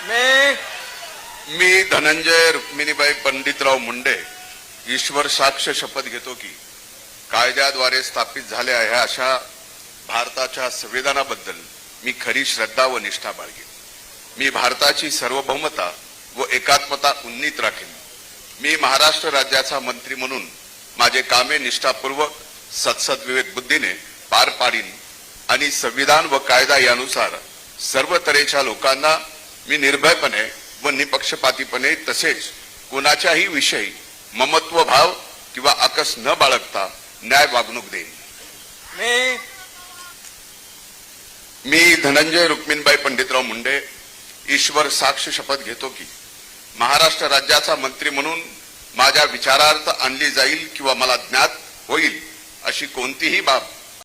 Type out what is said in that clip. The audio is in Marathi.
मी धनंजय रुक्मिणीबाई पंडितराव मुंडे ईश्वर साक्ष शपथ घेतो की कायद्याद्वारे स्थापित झाल्या आहे अशा भारताच्या संविधानाबद्दल मी खरी श्रद्धा व निष्ठा बाळगेन. मी भारताची सार्वभौमता व एकात्मता उन्नीत राखेन. मी महाराष्ट्र राज्याचा मंत्री म्हणून माझे कामे निष्ठापूर्वक सत्सद्विवेक बुद्धीने पार पाडीन आणि संविधान व कायदा यानुसार सर्व तऱ्हेच्या लोकांना मी निर्भयपणे व निपक्षपातीपणे तसेच कोणाच्याही विषयी ममत्व भाव किंवा आकस न बाळगता न्याय वागणूक देईन. मी धनंजय रुक्मिणीबाई पंडितराव मुंडे ईश्वर साक्ष शपथ घेतो की महाराष्ट्र राज्याचा मंत्री म्हणून माझ्या विचारार्थ आणली जाईल किंवा मला ज्ञात होईल अशी कोणतीही बाब